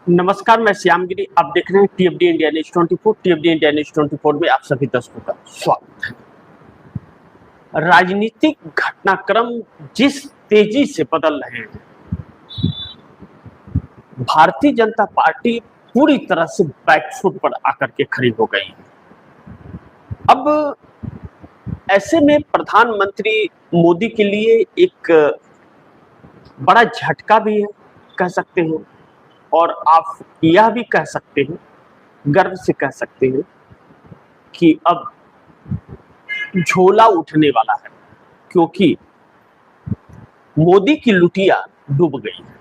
नमस्कार, मैं श्यामगिरी। आप देख रहे हैं टीएफडी इंडिया न्यूज 24। टीएफडी इंडिया न्यूज 24 में आप सभी दर्शकों का स्वागत है। राजनीतिक घटनाक्रम जिस तेजी से बदल रहे हैं, भारतीय जनता पार्टी पूरी तरह से बैकफुट पर आकर के खड़ी हो गई है। अब ऐसे में प्रधानमंत्री मोदी के लिए एक बड़ा झटका भी है, कह सकते हैं, और आप यह भी कह सकते हैं, गर्व से कह सकते हैं कि अब झोला उठने वाला है, क्योंकि मोदी की लुटिया डूब गई है।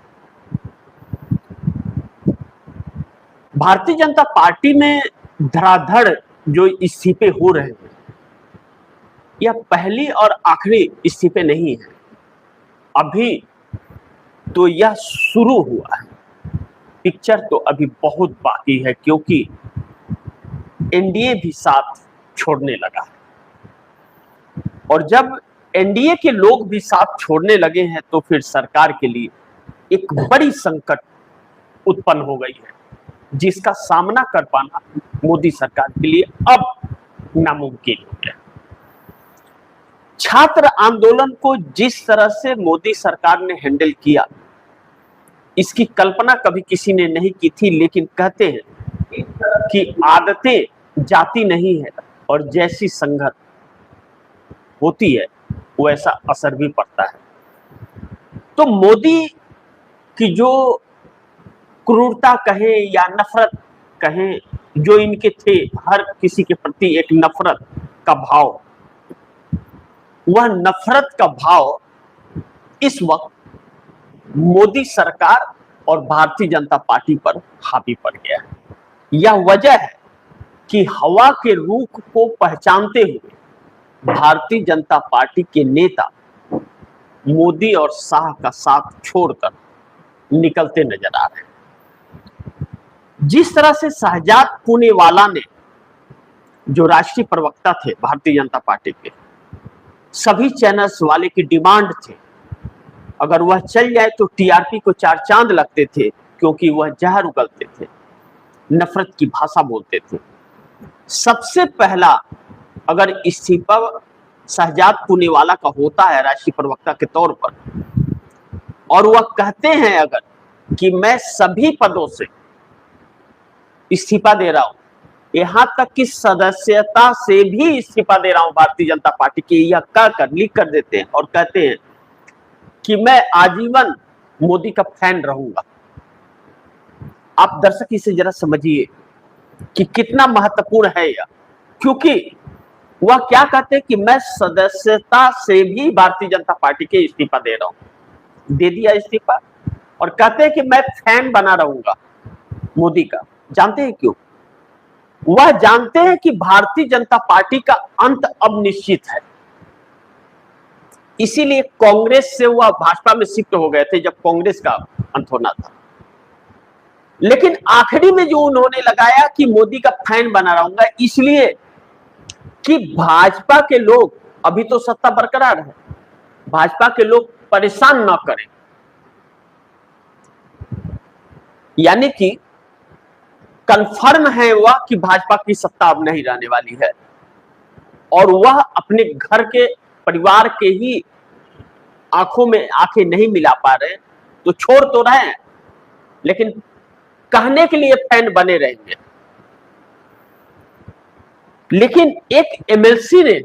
भारतीय जनता पार्टी में धड़ाधड़ जो इस्तीफे हो रहे हैं, यह पहली और आखिरी इस्तीफे नहीं है। अभी तो यह शुरू हुआ है, पिक्चर तो अभी बहुत बाकी है, क्योंकि एनडीए भी साथ छोड़ने लगा है। और जब एनडीए के लोग भी साथ छोड़ने लगे हैं, तो फिर सरकार के लिए एक बड़ी संकट उत्पन्न हो गई है, जिसका सामना कर पाना मोदी सरकार के लिए अब नामुमकिन हो गया। छात्र आंदोलन को जिस तरह से मोदी सरकार ने हैंडल किया, इसकी कल्पना कभी किसी ने नहीं की थी। लेकिन कहते हैं कि आदतें जाती नहीं है, और जैसी संगत होती है वैसा असर भी पड़ता है। तो मोदी की जो क्रूरता कहें या नफरत कहें, जो इनके थे हर किसी के प्रति एक नफरत का भाव, वह नफरत का भाव इस वक्त मोदी सरकार और भारतीय जनता पार्टी पर हावी पड़ गया है। यह वजह है कि हवा के रुख को पहचानते हुए भारतीय जनता पार्टी के नेता मोदी और शाह का साथ छोड़कर निकलते नजर आ रहे हैं। जिस तरह से शहजाद पूनेवाला ने, जो राष्ट्रीय प्रवक्ता थे भारतीय जनता पार्टी के, सभी चैनल्स वाले की डिमांड थी, अगर वह चल जाए तो टीआरपी को चार चांद लगते थे, क्योंकि वह जहर उगलते थे, नफरत की भाषा बोलते थे। सबसे पहला अगर इस्तीफा शहजाद पूनेवाला का होता है राष्ट्रीय प्रवक्ता के तौर पर, और वह कहते हैं अगर कि मैं सभी पदों से इस्तीफा दे रहा हूं, यहां तक कि सदस्यता से भी इस्तीफा दे रहा हूं भारतीय जनता पार्टी की, यह कहकर लिख कर देते हैं और कहते हैं कि मैं आजीवन मोदी का फैन रहूंगा। आप दर्शक इसे जरा समझिए कि कितना महत्वपूर्ण है यह, क्योंकि वह क्या कहते हैं कि मैं सदस्यता से भी भारतीय जनता पार्टी के इस्तीफा दे रहा हूं। दे दिया इस्तीफा, और कहते हैं कि मैं फैन बना रहूंगा मोदी का। जानते हैं क्यों? वह जानते हैं कि भारतीय जनता पार्टी का अंत अब निश्चित है। इसीलिए कांग्रेस से वह भाजपा में शिफ्ट हो गए थे जब कांग्रेस का अंत होना था। लेकिन आखिरी में जो उन्होंने लगाया कि मोदी का फैन बना रहूंगा, इसलिए कि भाजपा के लोग, अभी तो सत्ता बरकरार है, भाजपा के लोग परेशान ना करें, यानी कि कंफर्म है वह कि भाजपा की सत्ता अब नहीं रहने वाली है, और वह अपने घर के परिवार के ही आंखों में आंखें नहीं मिला पा रहे, तो छोड़ तो रहे हैं, लेकिन कहने के लिए फैन बने रहेंगे। लेकिन एक एमएलसी ने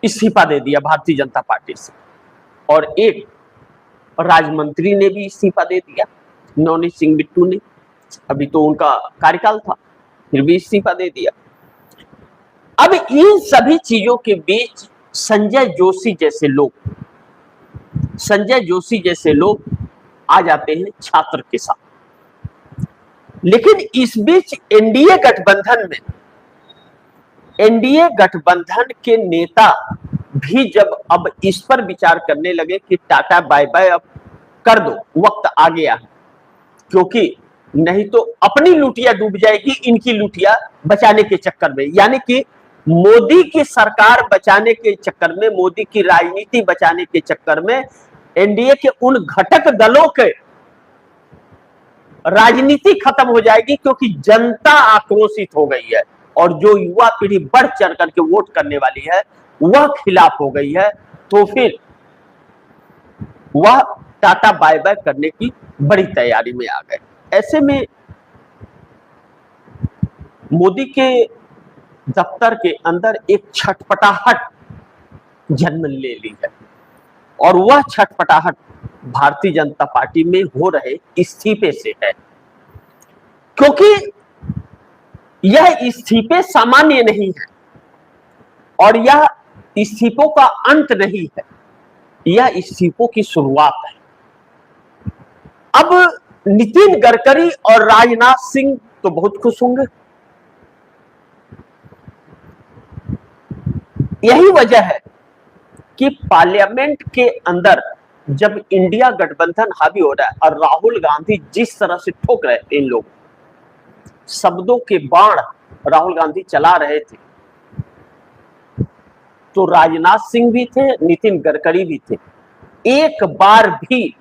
इस्तीफा दे दिया भारतीय जनता पार्टी से, और एक राज्यमंत्री ने भी इस्तीफा दे दिया, नवनीत सिंह बिट्टू ने। अभी तो उनका कार्यकाल था, फिर भी इस्तीफा दे दिया। अब इन सभी चीजों के बीच संजय जोशी जैसे लोग आ जाते हैं छात्र के साथ। लेकिन इस बीच एनडीए गठबंधन के नेता भी जब अब इस पर विचार करने लगे कि टाटा बाय बाय अब कर दो, वक्त आ गया है, क्योंकि नहीं तो अपनी लुटिया डूब जाएगी इनकी लुटिया बचाने के चक्कर में। यानी कि मोदी की सरकार बचाने के चक्कर में, मोदी की राजनीति बचाने के चक्कर में एनडीए के उन घटक दलों के राजनीति खत्म हो जाएगी, क्योंकि जनता आक्रोशित हो गई है और जो युवा पीढ़ी बढ़ चढ़ करके वोट करने वाली है वह खिलाफ हो गई है। तो फिर वह टाटा बाय बाय करने की बड़ी तैयारी में आ गए। ऐसे में मोदी के दफ्तर के अंदर एक छटपटाहट जन्म ले ली है और वह छटपटाहट भारतीय जनता पार्टी में हो रहे इस्तीफे से है, क्योंकि यह इस्तीफे सामान्य नहीं है और यह इस्तीफों का अंत नहीं है, यह इस्तीफों की शुरुआत है। अब नितिन गडकरी और राजनाथ सिंह तो बहुत खुश होंगे। यही वजह है कि पार्लियामेंट के अंदर जब इंडिया गठबंधन हावी हो रहा है और राहुल गांधी जिस तरह से ठोक रहे थे, इन लोग शब्दों के बाण राहुल गांधी चला रहे थे, तो राजनाथ सिंह भी थे, नितिन गडकरी भी थे। एक बार भी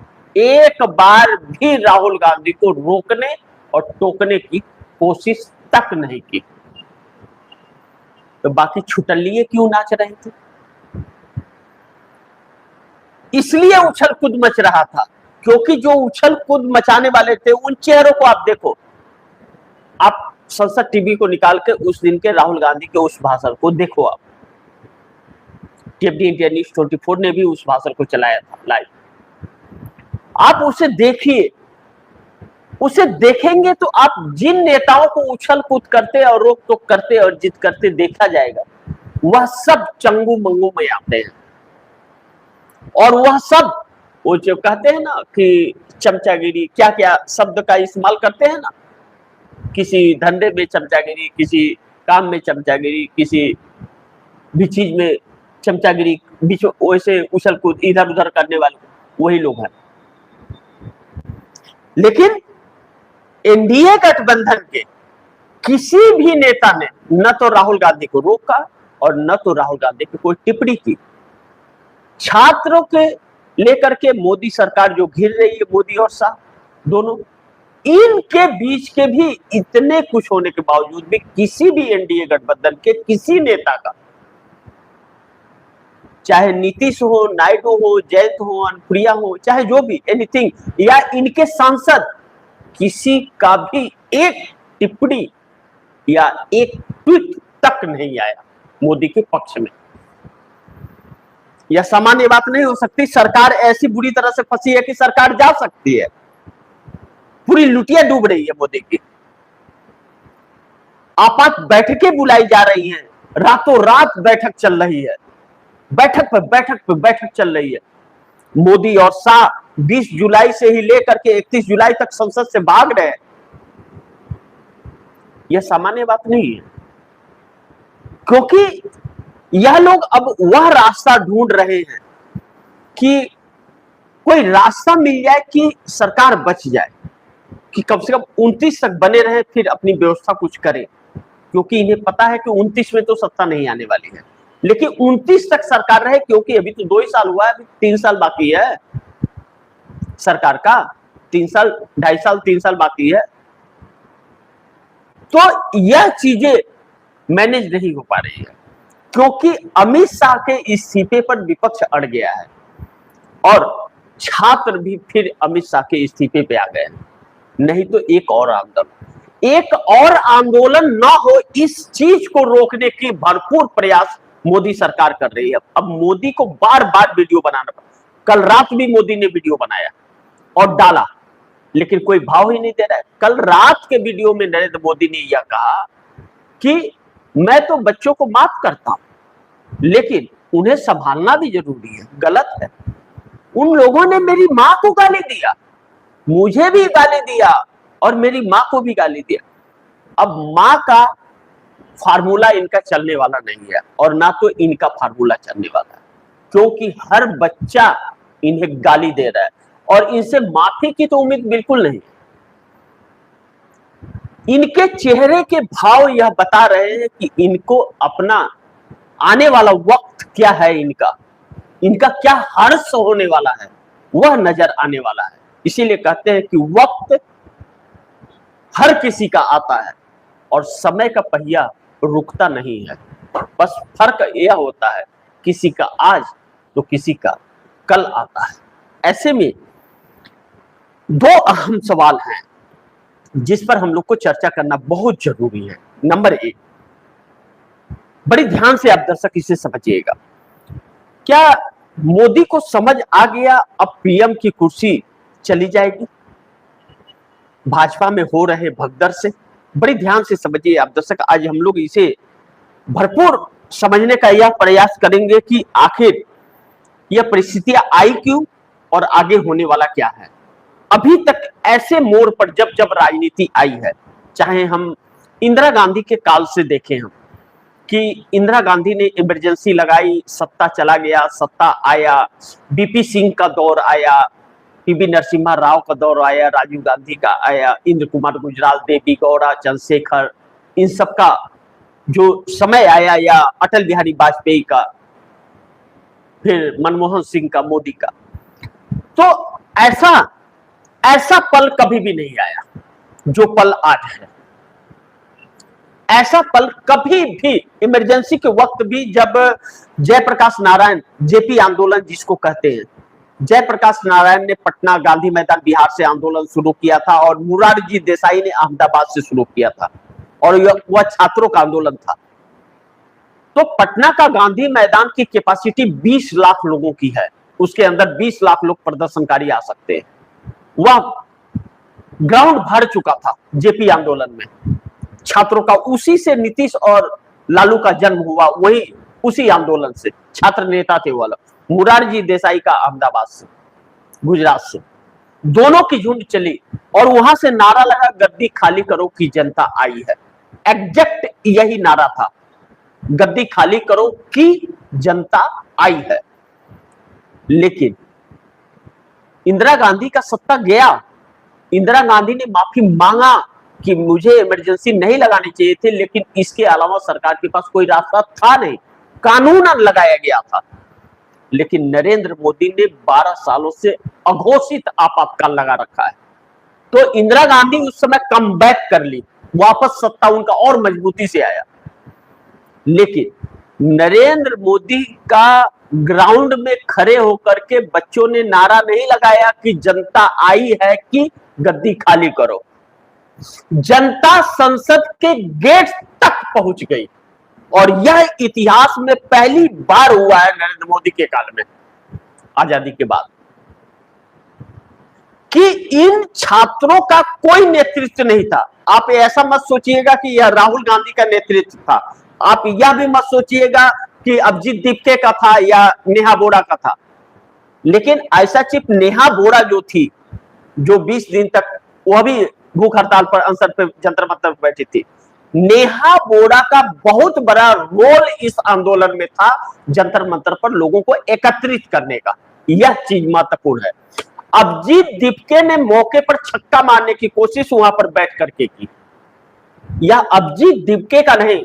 राहुल गांधी को रोकने और टोकने की कोशिश तक नहीं की। तो बाकी छुटलिए क्यों नाच रहे थे? इसलिए उछल कूद मच रहा था, क्योंकि जो उछल कूद मचाने वाले थे उन चेहरों को आप देखो। आप संसद टीवी को निकाल के उस दिन के राहुल गांधी के उस भाषण को देखो। आप टीवी इंडिया न्यूज 24 ने भी उस भाषण को चलाया था लाइव। आप उसे देखिए, उसे देखेंगे तो आप जिन नेताओं को उछल कूद करते और रोक टोक करते और जिद करते देखा जाएगा, वह सब चंगू मंगू में आते हैं और वह सब वो जो कहते हैं ना कि चमचागिरी, क्या क्या शब्द का इस्तेमाल करते हैं ना, किसी धंधे में चमचागिरी, किसी काम में चमचागिरी, किसी भी चीज में चमचागिरी, बीच वैसे उछल कूद इधर उधर करने वाले वही लोग हैं। लेकिन एनडीए गठबंधन के किसी भी नेता ने न तो राहुल गांधी को रोका और न तो राहुल गांधी की कोई टिप्पणी की। छात्रों के लेकर के मोदी सरकार जो घिर रही है, मोदी और शाह दोनों, इनके बीच के भी इतने कुछ होने के बावजूद भी किसी भी एनडीए गठबंधन के किसी नेता का, चाहे नीतीश हो, नायडू हो, जयंत हो, अनुप्रिया हो, चाहे जो भी एनीथिंग, या इनके सांसद, किसी का भी एक टिप्पणी या एक ट्वीट तक नहीं आया मोदी के पक्ष में। यह सामान्य बात नहीं हो सकती। सरकार ऐसी बुरी तरह से फंसी है कि सरकार जा सकती है, पूरी लुटिया डूब रही है मोदी की। आपात बैठकें बुलाई जा रही हैं, रातों रात बैठक चल रही है, बैठक पे बैठक पे बैठक चल रही है। मोदी और शाह 20 जुलाई से ही लेकर के 31 जुलाई तक संसद से भाग रहे हैं। यह सामान्य बात नहीं है, क्योंकि यह लोग अब वह रास्ता ढूंढ रहे हैं कि कोई रास्ता मिल जाए कि सरकार बच जाए, कि कम से कम 29 तक बने रहे, फिर अपनी व्यवस्था कुछ करें, क्योंकि इन्हें पता है कि 29 में तो सत्ता नहीं आने वाली है। लेकिन 29 तक सरकार रहे, क्योंकि अभी तो 2 ही साल हुआ है, अभी 3 साल बाकी है सरकार का, 3 साल 2.5 साल 3 साल बाकी है। तो यह चीजें मैनेज नहीं हो पा रही है, क्योंकि अमित शाह के इस्तीफे पर विपक्ष अड़ गया है और छात्र भी फिर अमित शाह के इस्तीफे पे आ गए हैं। नहीं तो एक और आंदोलन न हो, इस चीज को रोकने के भरपूर प्रयास मोदी सरकार कर रही है। अब मोदी को बार बार वीडियो बनाना पड़ा। कल रात भी मोदी ने वीडियो बनाया और डाला, लेकिन कोई भाव ही नहीं दे रहा है। कल रात के वीडियो में नरेंद्र मोदी ने यह कहा कि मैं तो बच्चों को माफ करता हूं, लेकिन उन्हें संभालना भी जरूरी है। गलत है। उन लोगों ने मेरी मां को गाली दिया, मुझे भी गाली दिया और मेरी मां को भी गाली दिया। अब मां का फार्मूला इनका चलने वाला नहीं है और ना तो इनका फार्मूला चलने वाला है, क्योंकि हर बच्चा इन्हें गाली दे रहा है और इनसे माफी की तो उम्मीद बिल्कुल नहीं। इनके चेहरे के भाव यह बता रहे हैं कि इनको अपना आने वाला वक्त क्या है, इनका क्या हर्ष होने वाला है, वह नजर आने वाला है। इसीलिए कहते हैं कि वक्त हर किसी का आता है और समय का पहिया रुकता नहीं है। बस फर्क यह होता है किसी का आज तो किसी का कल आता है। ऐसे में दो अहम सवाल हैं जिस पर हम लोग को चर्चा करना बहुत जरूरी है। नंबर एक, बड़ी ध्यान से आप दर्शक इसे समझिएगा, क्या मोदी को समझ आ गया अब पीएम की कुर्सी चली जाएगी भाजपा में हो रहे भगदड़ से? बड़ी ध्यान से समझिए आप दर्शक, आज हम लोग इसे भरपूर समझने का यह प्रयास करेंगे कि आखिर यह परिस्थितियां आई क्यों और आगे होने वाला क्या है। अभी तक ऐसे मोड़ पर जब जब राजनीति आई है, चाहे हम इंदिरा गांधी के काल से देखें हम कि इंदिरा गांधी ने इमरजेंसी लगाई, सत्ता चला गया, सत्ता आया, बीपी सिंह का दौर आया, पीवी नरसिम्हा राव का दौर आया, राजीव गांधी का आया, इंद्र कुमार गुजराल, देवी गौड़ा, चंद्रशेखर, इन सब का जो समय आया, या अटल बिहारी वाजपेयी का, फिर मनमोहन सिंह का, मोदी का। तो ऐसा पल कभी भी नहीं आया जो पल आज है। ऐसा पल कभी भी इमरजेंसी के वक्त भी, जब जयप्रकाश नारायण, जेपी आंदोलन जिसको कहते हैं, जयप्रकाश नारायण ने पटना गांधी मैदान बिहार से आंदोलन शुरू किया था और मोरारजी देसाई ने अहमदाबाद से शुरू किया था और वह छात्रों का आंदोलन था। तो पटना का गांधी मैदान की कैपेसिटी 20 लाख लोगों की है, उसके अंदर 20 लाख लोग प्रदर्शनकारी आ सकते हैं। वह ग्राउंड भर चुका था जेपी आंदोलन में छात्रों का। उसी से नीतीश और लालू का जन्म हुआ, वही उसी आंदोलन से छात्र नेता थे वाला। मोरारजी देसाई का अहमदाबाद से, गुजरात से, दोनों की झुंड चली और वहां से नारा लगा, गद्दी खाली करो की जनता आई है। एग्जैक्ट यही नारा था, गद्दी खाली करो की जनता आई है। लेकिन इंदिरा गांधी का सत्ता गया, इंदिरा गांधी ने माफी मांगा कि मुझे इमरजेंसी नहीं लगानी चाहिए थी, लेकिन इसके अलावा सरकार के पास कोई रास्ता था नहीं, कानून लगाया गया था। लेकिन नरेंद्र मोदी ने 12 सालों से अघोषित आपातकाल लगा रखा है। तो इंदिरा गांधी उस समय कम बैक कर ली, वापस सत्ता उनका और मजबूती से आया। लेकिन नरेंद्र मोदी का ग्राउंड में खड़े होकर के बच्चों ने नारा नहीं लगाया कि जनता आई है कि गद्दी खाली करो। जनता संसद के गेट तक पहुंच गई और यह इतिहास में पहली बार हुआ है नरेंद्र मोदी के काल में, आजादी के बाद, कि इन छात्रों का कोई नेतृत्व नहीं था। आप ऐसा मत सोचिएगा कि यह राहुल गांधी का नेतृत्व था, आप यह भी मत सोचिएगा कि अभिजीत दीपके का था या नेहा बोरा का था। लेकिन ऐसा चिप नेहा बोरा जो थी, जो 20 दिन तक वह भी भूख हड़ताल पर, अनशन पे, जंतर मंतर पर बैठी थी, नेहा बोरा का बहुत बड़ा रोल इस आंदोलन में था, जंतर मंतर पर लोगों को एकत्रित करने का। यह चीज महत्वपूर्ण है। अभिजीत दीपके ने मौके पर छक्का मारने की कोशिश वहां पर बैठ करके की, यह अभिजीत दीपके का नहीं।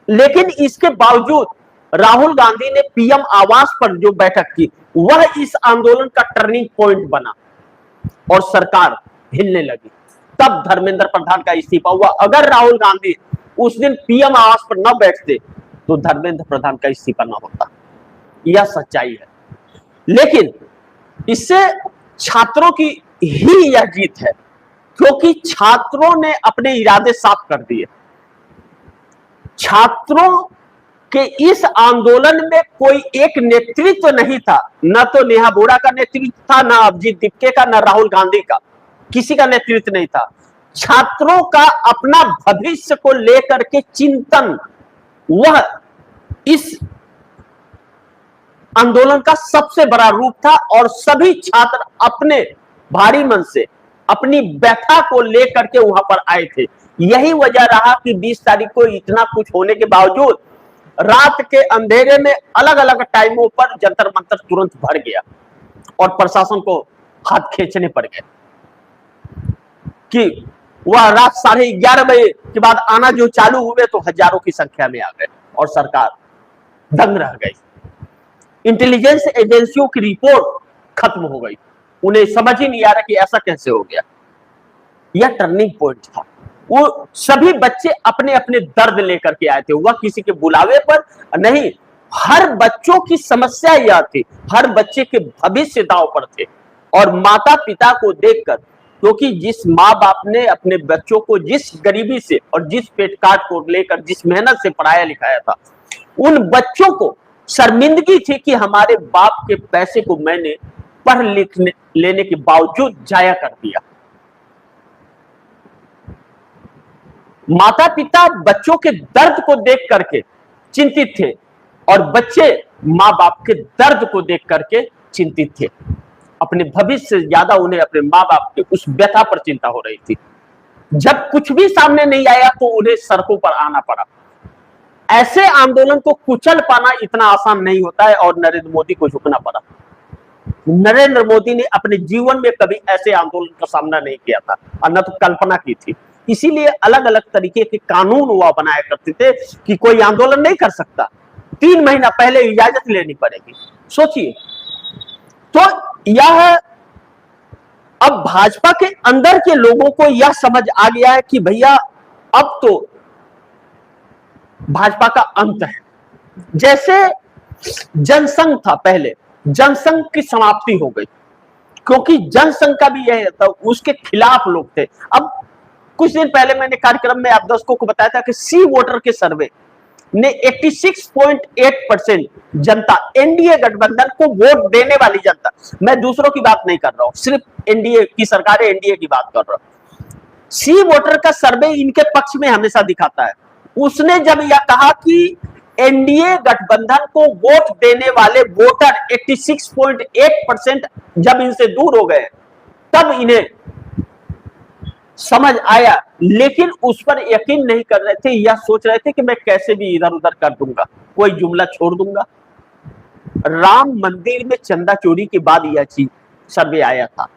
लेकिन इसके बावजूद राहुल गांधी ने पीएम आवास पर जो बैठक की, वह इस आंदोलन का टर्निंग पॉइंट बना और सरकार हिलने लगी। तब धर्मेंद्र प्रधान का इस्तीफा हुआ। अगर राहुल गांधी उस दिन पीएम आवास पर न बैठते तो धर्मेंद्र प्रधान का इस्तीफा न होता। यह सच्चाई है। लेकिन इससे छात्रों की ही यह जीत है, क्योंकि छात्रों ने अपने इरादे साफ कर दिए। छात्रों के इस आंदोलन में कोई एक नेतृत्व नहीं था, न तो नेहा बोरा का नेतृत्व था, न अभिजीत दीपके का, न राहुल गांधी का, किसी का नेतृत्व नहीं था। छात्रों का अपना भविष्य को लेकर के चिंतन, वह इस आंदोलन का सबसे बड़ा रूप था और सभी छात्र अपने भारी मन से अपनी व्यथा को लेकर के वहां पर आए थे। यही वजह रहा कि 20 तारीख को इतना कुछ होने के बावजूद रात के अंधेरे में अलग अलग टाइमों पर जंतर मंतर तुरंत भर गया और प्रशासन को हाथ खींचने पड़ गए कि वह रात 11:30 बजे के बाद आना जो चालू हुए तो हजारों की संख्या में आ गए और सरकार दंग रह गई। इंटेलिजेंस एजेंसियों की रिपोर्ट खत्म हो गई, उन्हें समझ ही नहीं आ रहा कि ऐसा कैसे हो गया। यह टर्निंग पॉइंट था। वो सभी बच्चे अपने अपने दर्द लेकर के आए थे, वह किसी के बुलावे पर नहीं, हर बच्चों की समस्या यह थी, हर बच्चे के भविष्य दांव पर थे। और माता पिता को देखकर, क्योंकि जिस माँ बाप ने अपने बच्चों को जिस गरीबी से और जिस पेट काट को लेकर जिस मेहनत से पढ़ाया लिखाया था, उन बच्चों को शर्मिंदगी थी कि हमारे बाप के पैसे को मैंने पढ़ लिख लेने के बावजूद जाया कर दिया। माता पिता बच्चों के दर्द को देख करके चिंतित थे और बच्चे माँ बाप के दर्द को देख करके चिंतित थे। अपने भविष्य से ज्यादा उन्हें अपने माँ बाप के उस व्यथा पर चिंता हो रही थी। जब कुछ भी सामने नहीं आया तो उन्हें सड़कों पर आना पड़ा। ऐसे आंदोलन को कुचल पाना इतना आसान नहीं होता है और नरेंद्र मोदी को झुकना पड़ा। नरेंद्र मोदी ने अपने जीवन में कभी ऐसे आंदोलन का सामना नहीं किया था और न तो कल्पना की थी। इसीलिए अलग अलग तरीके के कानून हुआ बनाया करते थे कि कोई आंदोलन नहीं कर सकता, 3 महीना पहले इजाजत लेनी पड़ेगी। सोचिए, तो यह अब भाजपा के अंदर के लोगों को यह समझ आ गया है कि भैया अब तो भाजपा का अंत है। जैसे जनसंघ था, पहले जनसंघ की समाप्ति हो गई, क्योंकि जनसंघ का भी यह था, उसके खिलाफ लोग थे। अब कुछ दिन पहले मैंने कार्यक्रम में आप दर्शकों को बताया था कि सी वोटर के सर्वे ने 86.8% जनता, एनडीए गठबंधन को वोट देने वाली जनता, मैं दूसरों की बात नहीं कर रहा हूं, सिर्फ एनडीए की सरकार है, एनडीए की बात कर रहा हूं। सी वोटर का सर्वे इनके पक्ष में हमेशा दिखाता है। उसने जब यह कहा कि एनडीए गठबंधन को वोट देने वाले वोटर 86.8% जब इनसे दूर हो गए, तब इन्हें समझ आया, लेकिन उस पर यकीन नहीं कर रहे थे। यह सोच रहे थे कि मैं कैसे भी इधर उधर कर दूंगा, कोई जुमला छोड़ दूंगा। राम मंदिर में चंदा चोरी के बाद यह चीज सर्वे आया था,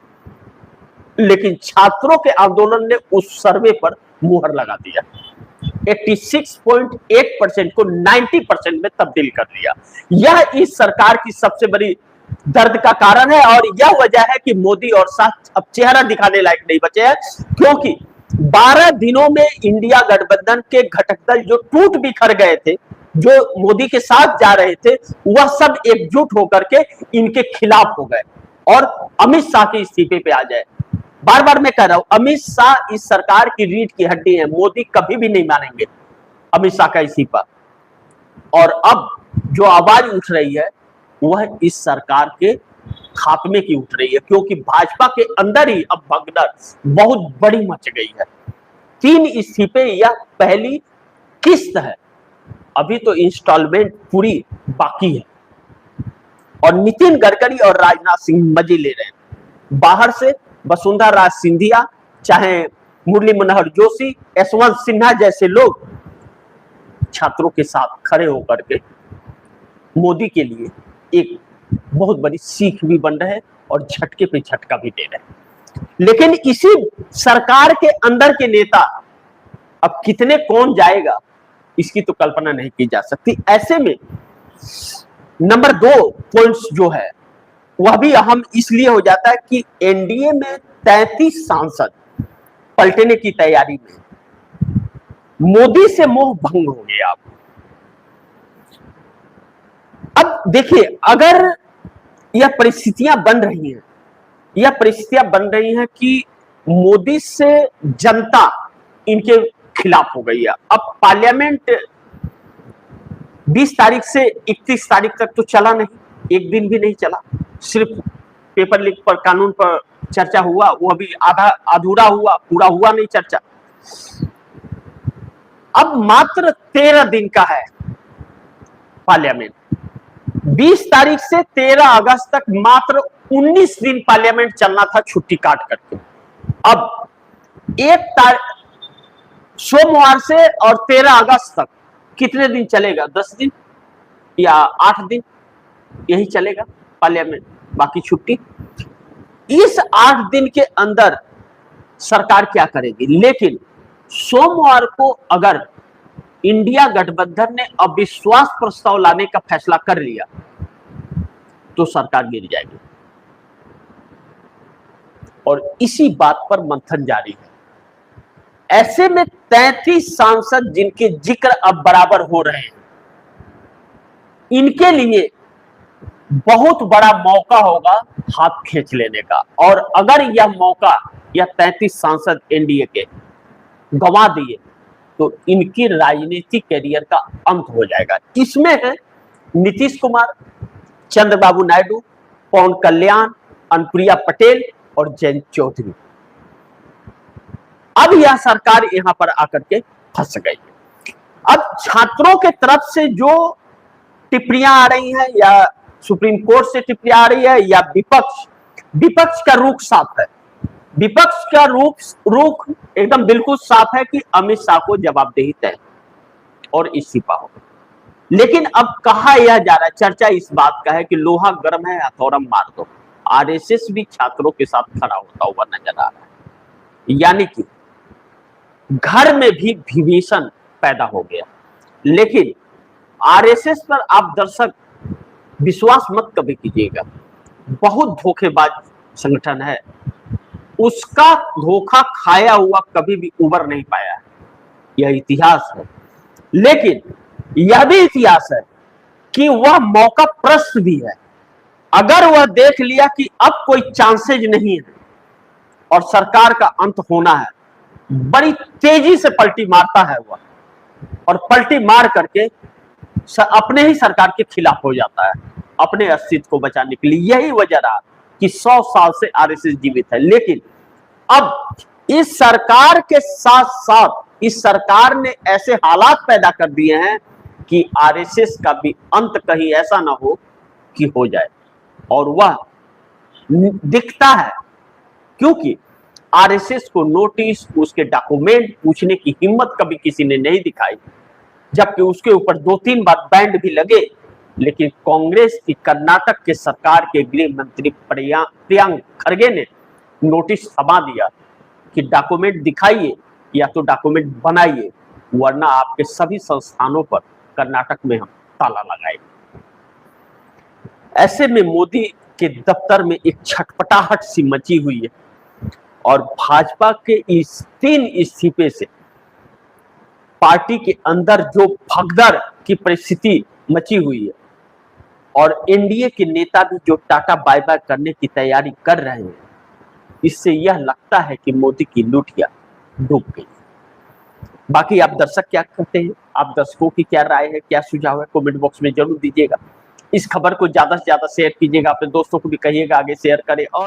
लेकिन छात्रों के आंदोलन ने उस सर्वे पर मुहर लगा दिया। 86.8% को 90% में तब्दील कर दिया। यह इस सरकार की सबसे बड़ी दर्द का कारण है और यह वजह है कि मोदी और साथ अब चेहरा दिखाने लायक नहीं बचे हैं, क्योंकि 12 दिनों में इंडिया गठबंधन के घटक दल जो टूट बिखर गए थे, जो मोदी के साथ जा रहे थे, वह सब एकजुट होकर के इनके खिलाफ हो गए और अमित शाह के इस्तीफे पे आ जाए। बार बार मैं कह रहा हूं, अमित शाह इस सरकार की रीढ़ की हड्डी है, मोदी कभी भी नहीं मानेंगे अमित शाह का इस्तीफा। और अब जो आवाज उठ रही है वह इस सरकार के खात्मे की उठ रही है, क्योंकि भाजपा के अंदर ही अब भगदड़ बहुत बड़ी मच गई है। 3 इस्तीफे यह पहली किस्त है, अभी तो इंस्टॉलमेंट पूरी बाकी है। और नितिन गडकरी और राजनाथ सिंह मजे ले रहे हैं। बाहर से वसुंधरा राज सिंधिया, चाहे मुरली मनोहर जोशी, यशवंत सिन्हा जैसे लोग छात्रों के साथ खड़े होकर के मोदी के लिए एक बहुत बड़ी सीख भी बन रहे हैं और झटके पे झटका भी दे रहे हैं। लेकिन इसी सरकार के अंदर के नेता अब कितने कौन जाएगा इसकी तो कल्पना नहीं की जा सकती। ऐसे में नंबर 2 पॉइंट्स जो है वह भी अहम इसलिए हो जाता है कि एनडीए में 33 सांसद पलटने की तैयारी में, मोदी से मोह भंग हो गया। अब देखिए, अगर यह परिस्थितियां बन रही हैं कि मोदी से जनता इनके खिलाफ हो गई है। अब पार्लियामेंट 20 तारीख से 31 तारीख तक तो चला नहीं, एक दिन भी नहीं चला, सिर्फ पेपर लीक पर, कानून पर चर्चा हुआ, वो अभी आधा अधूरा हुआ, पूरा हुआ नहीं चर्चा। अब मात्र 13 दिन का है पार्लियामेंट। 20 तारीख से 13 अगस्त तक मात्र 19 दिन पार्लियामेंट चलना था छुट्टी काट करके। अब 1 सोमवार से और 13 अगस्त तक कितने दिन चलेगा? 10 दिन या 8 दिन यही चलेगा पार्लियामेंट, बाकी छुट्टी। इस 8 दिन के अंदर सरकार क्या करेगी? लेकिन सोमवार को अगर इंडिया गठबंधन ने अविश्वास प्रस्ताव लाने का फैसला कर लिया तो सरकार गिर जाएगी। और इसी बात पर मंथन जारी है। ऐसे में 33 सांसद जिनके जिक्र अब बराबर हो रहे हैं, इनके लिए बहुत बड़ा मौका होगा हाथ खींच लेने का। और अगर यह मौका या 33 सांसद एनडीए के गंवा दिए तो इनकी राजनीतिक कैरियर का अंत हो जाएगा। इसमें है नीतीश कुमार, चंद्रबाबू नायडू, पवन कल्याण, अनुप्रिया पटेल और जयंत चौधरी। अब यह सरकार यहां पर आकर के फंस गई है। अब छात्रों के तरफ से जो टिप्पणियां आ रही हैं, या सुप्रीम कोर्ट से टिप्पणियां आ रही है, या विपक्ष का रुख साफ है। विपक्ष का रुख एकदम बिल्कुल साफ है कि अमित शाह को जवाबदेही तय और इस्तीफा हो। लेकिन अब कहा यह जा रहा है, चर्चा इस बात का है कि लोहा गर्म है हथौड़ा मार दो। आरएसएस भी छात्रों के साथ खड़ा होता हुआ नजर आ रहा है, यानी कि घर में भी विभीषण पैदा हो गया। लेकिन आरएसएस पर आप दर्शक विश्वास मत कभी कीजिएगा, बहुत धोखेबाज संगठन है। उसका धोखा खाया हुआ कभी भी उबर नहीं पाया है, यह इतिहास है। लेकिन यह भी इतिहास है कि वह मौका प्रस्त भी है। अगर वह देख लिया कि अब कोई चांसेज नहीं है और सरकार का अंत होना है, बड़ी तेजी से पलटी मारता है वह, और पलटी मार करके अपने ही सरकार के खिलाफ हो जाता है अपने अस्तित्व को बचाने के लिए। यही वजह रहा कि 100 साल से आरएसएस जीवित है। लेकिन अब इस सरकार के साथ साथ इस सरकार ने ऐसे हालात पैदा कर दिए हैं कि आरएसएस का भी अंत कहीं ऐसा ना हो कि हो जाए। और वह दिखता है, क्योंकि आरएसएस को नोटिस, उसके डॉक्यूमेंट पूछने की हिम्मत कभी किसी ने नहीं दिखाई, जबकि उसके ऊपर 2-3 बार बैंड भी लगे। लेकिन कांग्रेस की कर्नाटक के सरकार के गृह मंत्री प्रियंक खड़गे ने नोटिस थमा दिया कि डॉक्यूमेंट दिखाइए या तो डॉक्यूमेंट बनाइए, वरना आपके सभी संस्थानों पर कर्नाटक में हम ताला लगाएंगे। ऐसे में मोदी के दफ्तर में एक छटपटाहट सी मची हुई है, और भाजपा के इस 3 इस्तीफे से पार्टी के अंदर जो भगदड़ की परिस्थिति मची हुई है, और एनडीए के नेता भी जो टाटा बाय बाय करने की तैयारी कर रहे हैं, इससे यह लगता है कि मोदी की लुटिया डूब गई। बाकी आप दर्शक क्या कहते हैं, आप दर्शकों की क्या राय है, क्या सुझाव है, कमेंट बॉक्स में जरूर दीजिएगा। इस खबर को ज्यादा से ज्यादा शेयर कीजिएगा, अपने दोस्तों को भी कहिएगा आगे शेयर करें। और